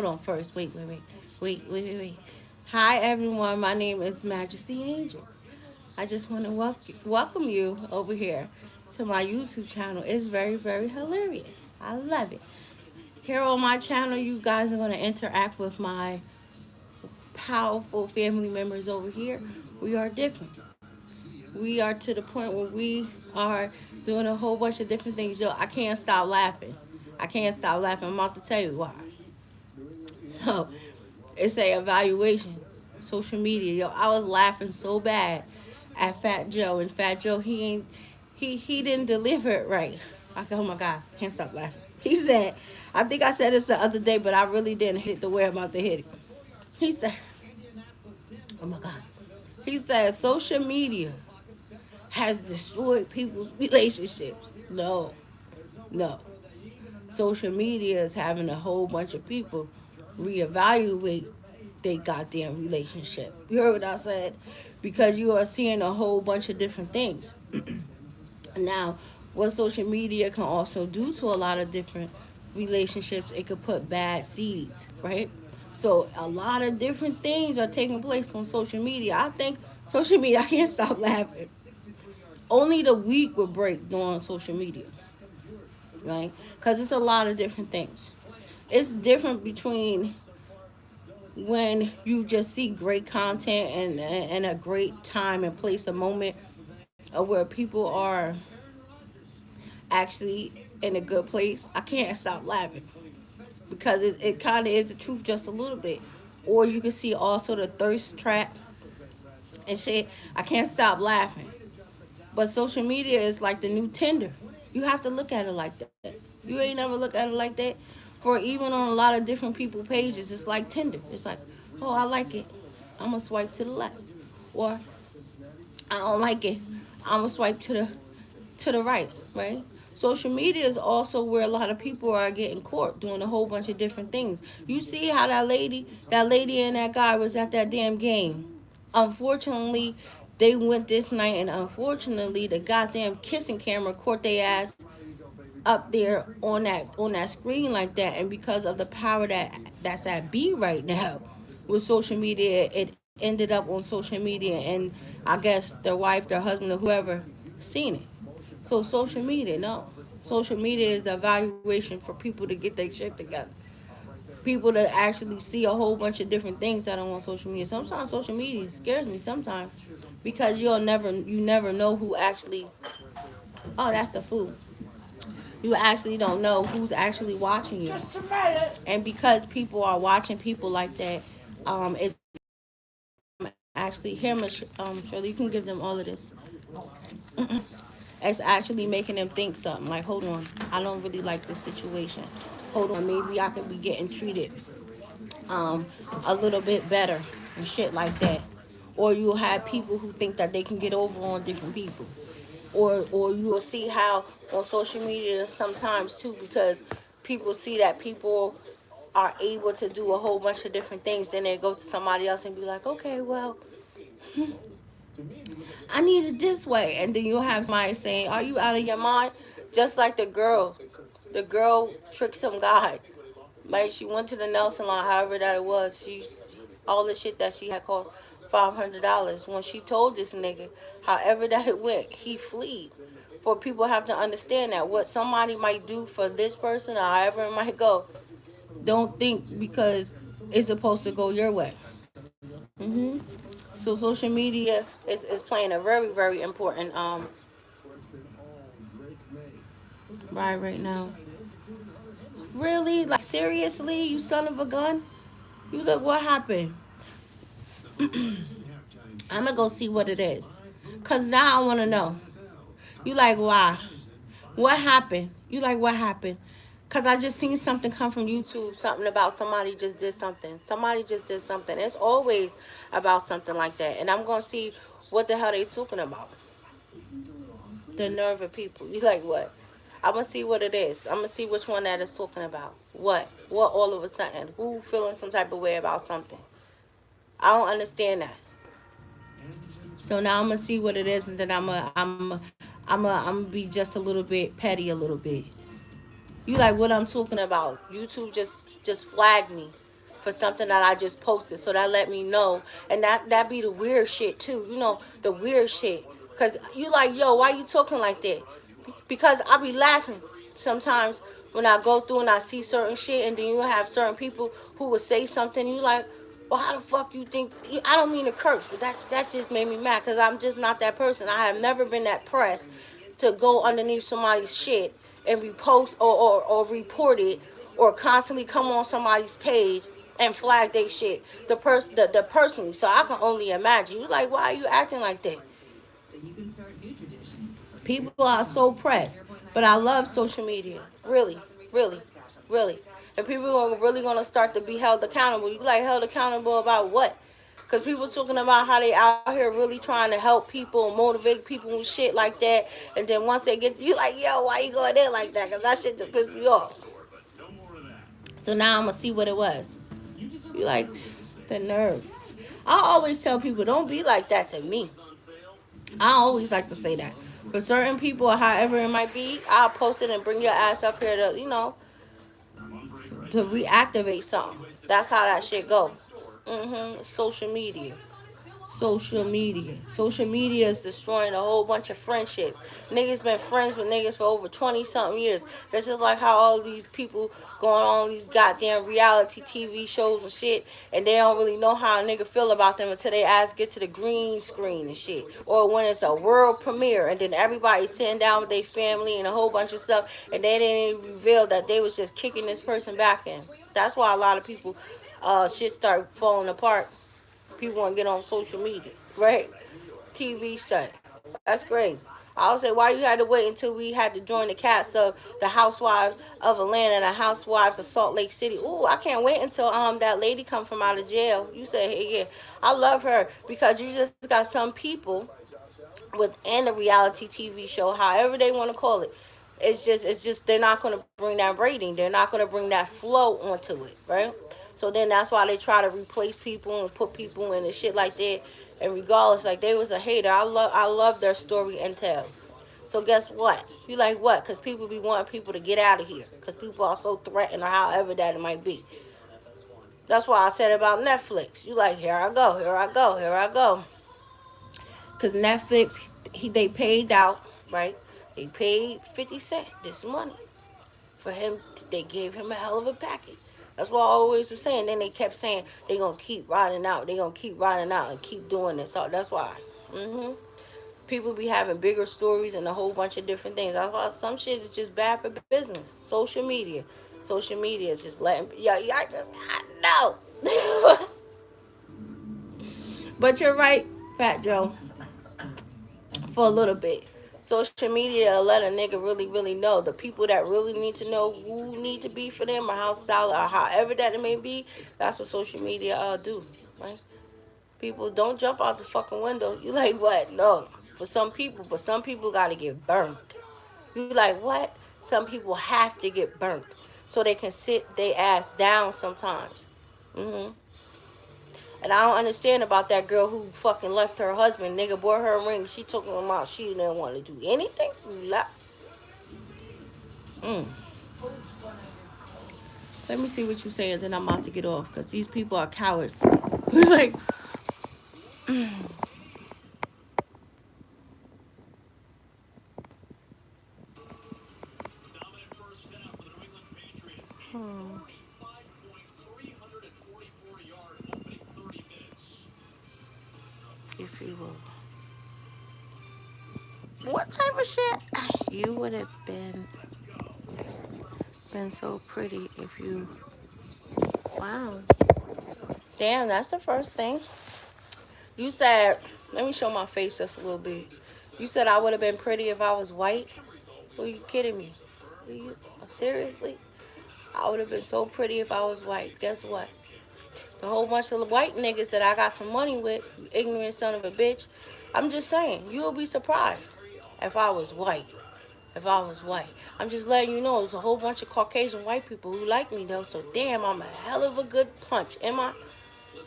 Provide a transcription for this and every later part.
on first. Wait. Hi, everyone. My name is Majesty Angel. I just want to welcome you over here to my YouTube channel. It's very hilarious. I love it. Here on my channel, you guys are going to interact with my powerful family members over here. We are different. We are to the point where we are doing a whole bunch of different things. Yo, I can't stop laughing. I can't stop laughing. I'm about to tell you why. So, it's a evaluation. Social media. Yo, I was laughing so bad at Fat Joe, and Fat Joe, he didn't deliver it right. I go, oh my God, can't stop laughing. He said, I think I said this the other day, but I really didn't hit it the way I'm about to hit it. He said, oh my God. He said, social media has destroyed people's relationships. No, no. Social media is having a whole bunch of people reevaluate their goddamn relationship. You heard what I said? Because you are seeing a whole bunch of different things. Now, what social media can also do to a lot of different relationships, it could put bad seeds, right? So a lot of different things are taking place on social media. I think social media, I can't stop laughing. Only the weak will break during social media, right? Because it's a lot of different things. It's different between when you just see great content and a great time and place, a moment of where people are actually in a good place. I can't stop laughing because it kind of is the truth just a little bit. Or you can see also the thirst trap and shit. I can't stop laughing. But social media is like the new Tinder. You have to look at it like that. You ain't never look at it like that. For even on a lot of different people pages, it's like Tinder. It's like, oh, I like it. I'm gonna swipe to the left, or I don't like it. I'm gonna swipe to the right. Right. Social media is also where a lot of people are getting caught doing a whole bunch of different things. You see how that lady and that guy was at that damn game. Unfortunately, they went this night, and unfortunately, the goddamn kissing camera caught their ass up there on that screen like that. And because of the power that's at B right now with social media, it ended up on social media, and I guess their wife, their husband, or whoever seen it. So social media, no. Social media is the evaluation for people to get their shit together. People to actually see a whole bunch of different things that are on social media. Sometimes social media scares me sometimes because you never know who actually, oh, that's the food. You actually don't know who's actually watching you. And because people are watching people like that, it's actually here, Shirley, you can give them all of this. It's actually making them think something like, hold on, I don't really like this situation. Hold on, maybe I could be getting treated um, a little bit better and shit like that. Or you'll have people who think that they can get over on different people. Or you will see how on social media sometimes too, because people see that people are able to do a whole bunch of different things, then they go to somebody else and be like, okay, well, I need it this way. And then you'll have somebody saying, are you out of your mind? Just like the girl tricked some guy. Like, she went to the nail salon, however that it was. All the shit that she had cost $500. When she told this nigga, however that it went, he fled. For people have to understand that what somebody might do for this person, or however it might go, don't think because it's supposed to go your way. So social media is playing a very important right now. Really? Like, seriously, you son of a gun? You look, what happened? I'm gonna go see what it is. Cause now I wanna know. You like, why? What happened? You like, what happened? Cause I just seen something come from YouTube, something about somebody just did something. Somebody just did something. It's always about something like that. And I'm gonna see what the hell they talking about. The nerve of people. You like, what? I'm gonna see what it is. I'm gonna see which one that is talking about. What? What all of a sudden? Who feeling some type of way about something? I don't understand that. So now I'm gonna see what it is, and then I'm gonna be just a little bit petty, a little bit. You like what I'm talking about? YouTube just flagged me. for something that I just posted. So that let me know. And that be the weird shit too. You know, the weird shit. Cause you like, yo, why you talking like that? Because I be laughing sometimes when I go through and I see certain shit, and then you have certain people who would say something, you like, well, how the fuck you think? I don't mean to curse, but that just made me mad because I'm just not that person. I have never been that pressed to go underneath somebody's shit and repost or report it or constantly come on somebody's page and flag they shit the personally. So I can only imagine. You like, why are you acting like that? People are so pressed, but I love social media. Really, really, really. And people are really gonna start to be held accountable. You like held accountable about what? Because people talking about how they out here really trying to help people, motivate people and shit like that. And then once they get, you like, yo, why you going there like that? Because that shit just pissed me off. So now I'm gonna see what it was. You like the nerve. I always tell people, don't be like that to me. I always like to say that. For certain people, or however it might be, I'll post it and bring your ass up here to, to reactivate something. That's how that shit go. Social media. Social media. Social media is destroying a whole bunch of friendship. Niggas been friends with niggas for over 20 something years. That's just like how all these people going on these goddamn reality TV shows and shit, and they don't really know how a nigga feel about them until they ass get to the green screen and shit. Or when it's a world premiere and then everybody sitting down with their family and a whole bunch of stuff, and they didn't even reveal that they was just kicking this person back in. That's why a lot of people shit start falling apart. People want to get on social media, right? TV shut. That's crazy. I would say, why you had to wait until we had to join the cast of the Housewives of Atlanta and the Housewives of Salt Lake City? Ooh, I can't wait until that lady come from out of jail. You said, hey, yeah, I love her because you just got some people within the reality TV show, however they want to call it. It's just they're not going to bring that rating. They're not going to bring that flow onto it, right? So then that's why they try to replace people and put people in and shit like that. And regardless, like they was a hater. I love their story and tell. So guess what? You like what? Because people be wanting people to get out of here. Because people are so threatened or however that it might be. That's why I said about Netflix. You like, here I go, here I go, here I go. Because Netflix, they paid out, right? They paid 50 Cent this money for him. They gave him a hell of a package. That's what I always was saying. Then they kept saying they going to keep riding out. They going to keep riding out and keep doing this. So that's why. People be having bigger stories and a whole bunch of different things. I thought some shit is just bad for business. Social media. Social media is just letting, I know. But you're right, Fat Joe, for a little bit. Social media will let a nigga really, really know the people that really need to know who need to be for them or how solid or however that it may be. That's what social media do, right? People don't jump out the fucking window. You like what? No, for some people, but some people gotta get burned. You like what? Some people have to get burnt so they can sit their ass down sometimes. hmm And I don't understand about that girl who fucking left her husband. Nigga bought her a ring. She took him out. She didn't want to do anything. Mm. Let me see what you say, and then I'm about to get off because these people are cowards. Like, hmm, if you will. What type of shit? You would have been so pretty if you. Wow. Damn, that's the first thing. You said, let me show my face just a little bit. You said I would have been pretty if I was white? Who are you kidding me? Seriously? I would have been so pretty if I was white. Guess what? It's a whole bunch of white niggas that I got some money with, you ignorant son of a bitch. I'm just saying, you'll be surprised if I was white. If I was white. I'm just letting you know, there's a whole bunch of Caucasian white people who like me though, so damn, I'm a hell of a good punch. Am I?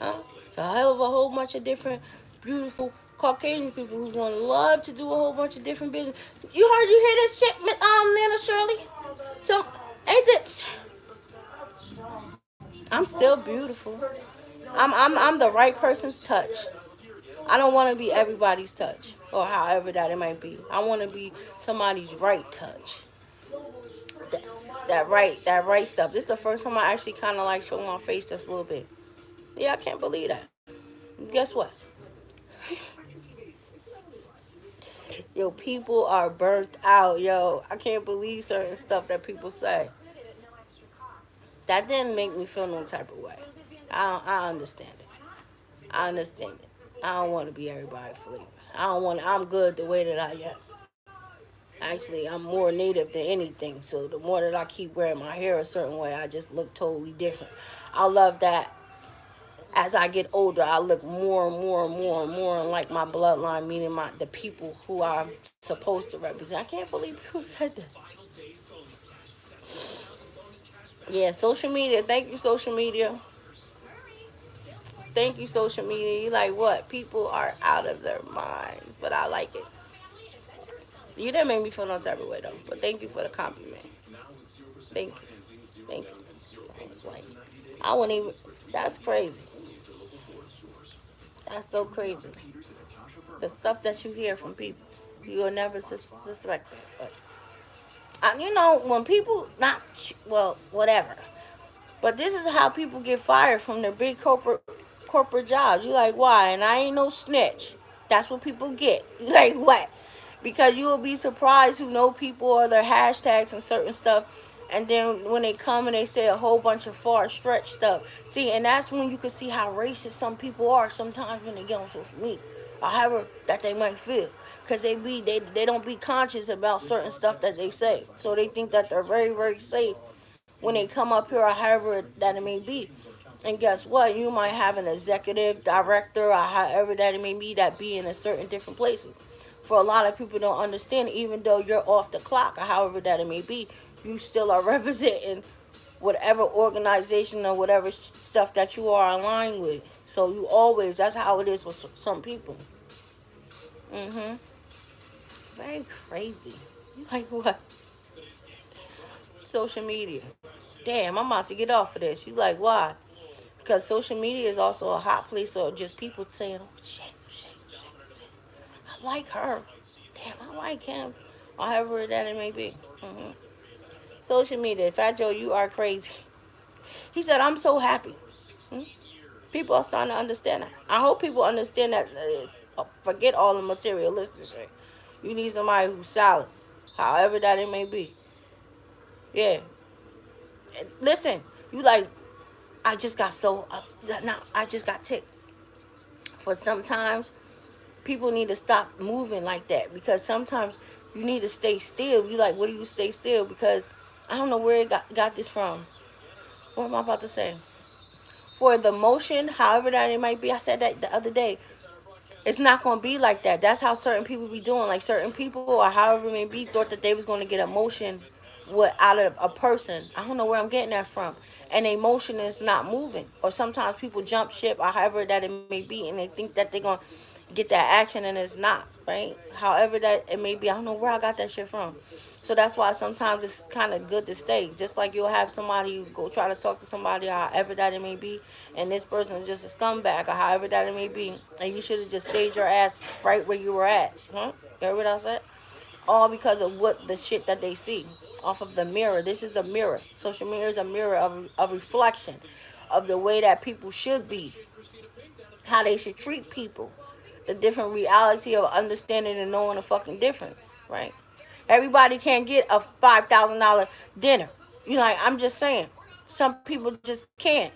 Huh? It's a hell of a whole bunch of different beautiful Caucasian people who want to love to do a whole bunch of different business. You hear this shit, Nana Shirley? So, ain't this? I'm still beautiful. I'm the right person's touch. I don't want to be everybody's touch or however that it might be. I want to be somebody's right touch. That, that right stuff. This is the first time I actually kind of like show my face just a little bit. Yeah, I can't believe that. Guess what? Yo, people are burnt out. Yo, I can't believe certain stuff that people say. That didn't make me feel no type of way. I understand it. I understand it. I don't want to be everybody's flavor. I don't want. I'm good the way that I am. Actually, I'm more native than anything. So the more that I keep wearing my hair a certain way, I just look totally different. I love that as I get older, I look more and more and more and more like my bloodline, meaning the people who I'm supposed to represent. I can't believe people said that. Yeah, social media. Thank you, social media. Thank you, social media. You like what? People are out of their minds, but I like it. You didn't make me feel no type of way though. But thank you for the compliment. Thank you. Thank you. That's right. I wouldn't even. That's crazy. That's so crazy. The stuff that you hear from people, you'll never suspect that. But when people not well, whatever. But this is how people get fired from their big corporate jobs. You like why? And I ain't no snitch. That's what people get. You like what? Because you will be surprised who know people or their hashtags and certain stuff. And then when they come and they say a whole bunch of far stretch stuff. See, and that's when you can see how racist some people are sometimes when they get on social media. Or however that they might feel. Because they don't be conscious about certain stuff that they say. So they think that they're very, very safe when they come up here or however that it may be. And guess what? You might have an executive director or however that it may be that be in a certain different places. For a lot of people don't understand, even though you're off the clock or however that it may be, you still are representing whatever organization or whatever stuff that you are aligned with. So you always, that's how it is with some people. Mm-hmm. Very crazy. You like what? Social media. Damn, I'm about to get off of this. You like why? Because social media is also a hot place of just people saying, oh, shit, shit, shit, shit. I like her. Damn, I like him. Or however that it may be. Hmm. Social media. Fat Joe, you are crazy. He said, I'm so happy. Hmm? People are starting to understand that. I hope people understand that. Forget all the materialistic shit. You need somebody who's solid. However that it may be. Yeah. And listen, you like, I just got so up. Now, I just got ticked. For sometimes people need to stop moving like that because sometimes you need to stay still. You like, what do you stay still? Because I don't know where it got this from. What am I about to say? For the motion, however that it might be, I said that the other day. It's not gonna be like that. That's how certain people be doing. Like certain people or however it may be thought that they was gonna get emotion with out of a person. I don't know where I'm getting that from. And emotion is not moving. Or sometimes people jump ship or however that it may be and they think that they're gonna get that action and it's not, right? However that it may be. I don't know where I got that shit from. So that's why sometimes it's kind of good to stay. Just like you'll have somebody you go try to talk to somebody, however that it may be, and this person is just a scumbag, or however that it may be, and you should have just stayed your ass right where you were at. Huh? You heard what I said? All because of what the shit that they see off of the mirror. This is the mirror. Social media is a mirror of a reflection of the way that people should be, how they should treat people, the different reality of understanding and knowing the fucking difference, right? Everybody can't get a $5,000 dinner. You know, like, I'm just saying, some people just can't.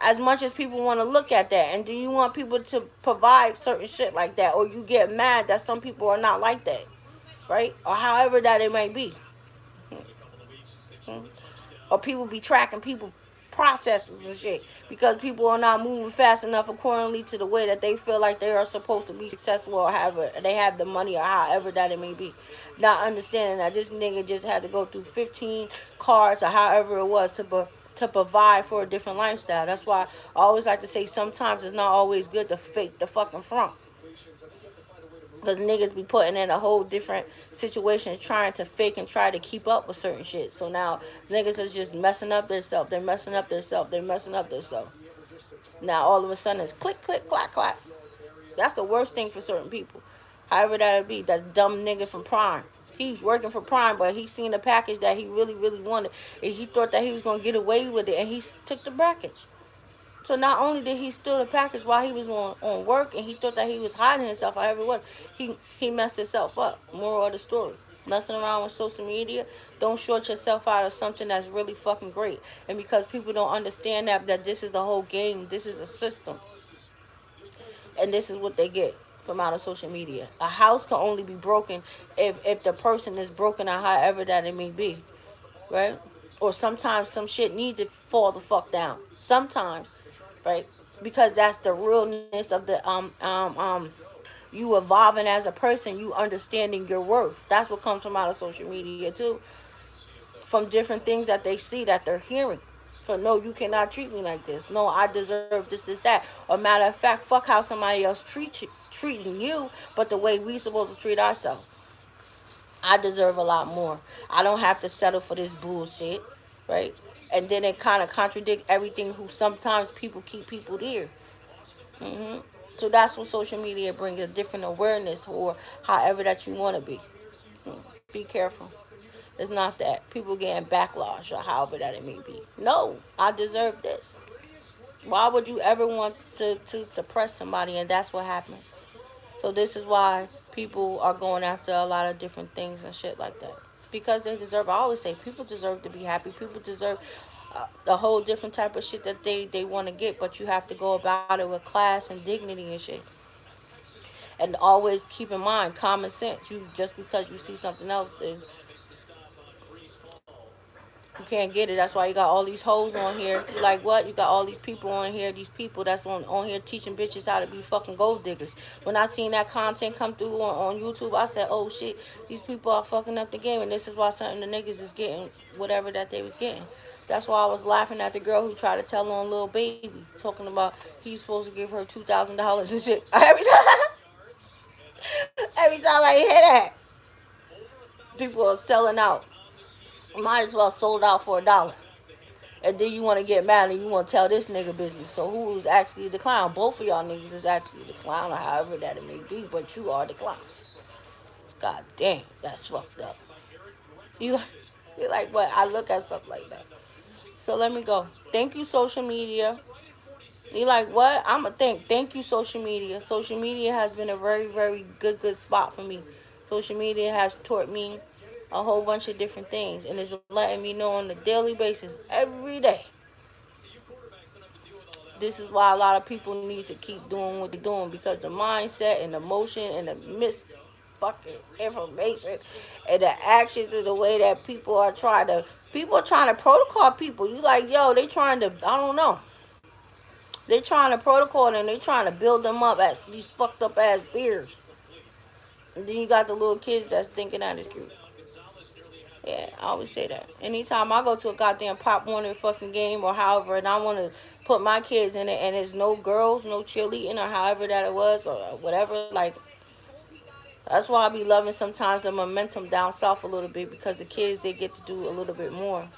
As much as people want to look at that, and do you want people to provide certain shit like that, or you get mad that some people are not like that, right? Or however that it may be. Or people be tracking people processes and shit because people are not moving fast enough accordingly to the way that they feel like they are supposed to be successful or however they have the money or however that it may be. Not understanding that this nigga just had to go through 15 cars or however it was to provide for a different lifestyle. That's why I always like to say sometimes it's not always good to fake the fucking front. Because niggas be putting in a whole different situation trying to fake and try to keep up with certain shit. So now niggas is just messing up their self. They're messing up their self. They're messing up their self. Now all of a sudden it's click, click, clack, clack. That's the worst thing for certain people. However that'll be, that dumb nigga from Prime. He's working for Prime, but he seen a package that he really, really wanted. And he thought that he was going to get away with it, and he took the package. So not only did he steal the package while he was on work, and he thought that he was hiding himself, however it was, he messed himself up. Moral of the story. Messing around with social media, don't short yourself out of something that's really fucking great. And because people don't understand that this is a whole game, this is a system, and this is what they get from out of social media. A house can only be broken if the person is broken, or however that it may be, right? Or sometimes some shit need to fall the fuck down. Sometimes, right? Because that's the realness of the you evolving as a person, you understanding your worth. That's what comes from out of social media too. From different things that they see, that they're hearing. So no, you cannot treat me like this. No, I deserve this, that. Or matter of fact, fuck how somebody else treating you, but the way we supposed to treat ourselves. I deserve a lot more. I don't have to settle for this bullshit, right? And then it kind of contradict everything who sometimes people keep people there. hmm So that's what social media brings, a different awareness, or however that you want to be. Be careful. It's not that. People getting backlash or however that it may be. No, I deserve this. Why would you ever want to suppress somebody, and that's what happens? So this is why people are going after a lot of different things and shit like that. Because they deserve, I always say, people deserve to be happy. People deserve a whole different type of shit that they want to get, but you have to go about it with class and dignity and shit. And always keep in mind, common sense. You just because you see something else, you can't get it. That's why you got all these hoes on here. You like what? You got all these people on here. These people that's on here teaching bitches how to be fucking gold diggers. When I seen that content come through on YouTube, I said, oh shit, these people are fucking up the game. And this is why some of the niggas is getting whatever that they was getting. That's why I was laughing at the girl who tried to tell on little baby, talking about he's supposed to give her $2,000 and shit. Every time I hear that, people are selling out. Might as well sold out for $1. And then you want to get mad and you want to tell this nigga business. So who's actually the clown? Both of y'all niggas is actually the clown, or however that it may be, but you are the clown. God damn, that's fucked up. You like, you like what? I look at stuff like that. So let me go. Thank you, social media. You like what? I'ma think. Thank you, social media. Social media has been a very, very good spot for me. Social media has taught me a whole bunch of different things, and it's letting me know on a daily basis, every day. This is why a lot of people need to keep doing what they're doing, because the mindset and the motion and the fucking information and the actions and the way that people are trying to protocol people. You like, yo, they trying to, I don't know. They trying to protocol them. They trying to build them up as these fucked up ass beers. And then you got the little kids that's thinking that is cute. Yeah, I always say that. Anytime I go to a goddamn Pop Warner fucking game or however, and I want to put my kids in it, and there's no girls, no cheerleading or however that it was or whatever, like, that's why I be loving sometimes the momentum down south a little bit, because the kids, they get to do a little bit more.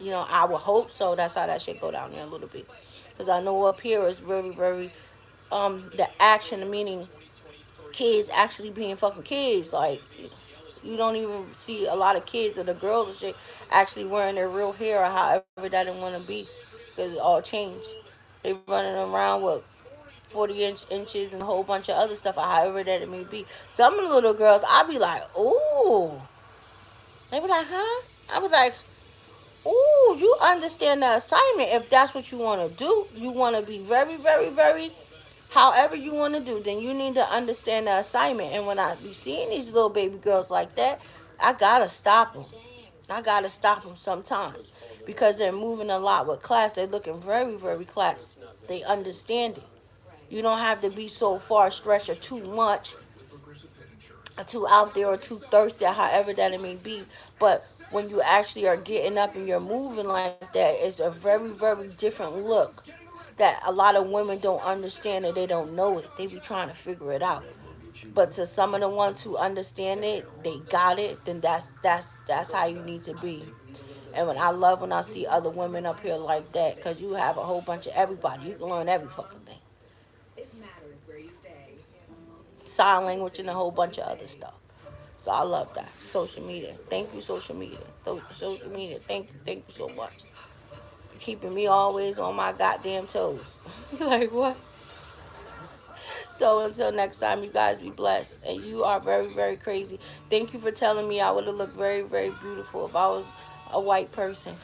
I would hope so. That's how that shit go down there a little bit. Because I know up here is very, very, the action, meaning kids actually being fucking kids. Like, you don't even see a lot of kids or the girls and shit actually wearing their real hair or however that they want to be. Because it all changed. They running around with 40 inches and a whole bunch of other stuff, or however that it may be. Some of the little girls, I be like, ooh. They be like, huh? I was like, ooh, you understand the assignment. If that's what you want to do, you want to be very, very, very, however you want to do, then you need to understand the assignment. And when I be seeing these little baby girls like that, I gotta stop them. I gotta stop them sometimes, because they're moving a lot with class. They're looking very, very classy. They understand it. You don't have to be so far stretched or too much, or too out there, or too thirsty, however that it may be. But when you actually are getting up and you're moving like that, it's a very, very different look that a lot of women don't understand, and they don't know it. They be trying to figure it out. But to some of the ones who understand it, they got it. Then that's how you need to be. And when I love when I see other women up here like that, cause you have a whole bunch of everybody. You can learn every fucking thing. Sign language and a whole bunch of other stuff. So I love that. Social media. Thank you, social media. Social media. Thank you so much. Keeping me always on my goddamn toes. Like what? So until next time, you guys be blessed. And you are very, very crazy. Thank you for telling me I would have looked very, very beautiful if I was a white person.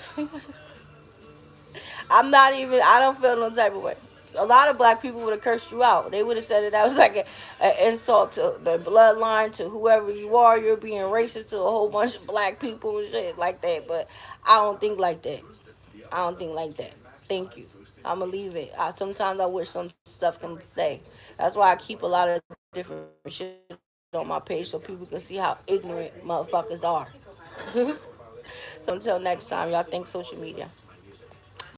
I'm not even, I don't feel no type of way. A lot of black people would have cursed you out. They would have said that was like an insult to the bloodline, to whoever you are. You're being racist to a whole bunch of black people and shit like that. But I don't think like that. I don't think like that. Thank you. I'm gonna leave it. Sometimes I wish some stuff can stay. That's why I keep a lot of different shit on my page so people can see how ignorant motherfuckers are. So until next time, y'all, thank social media.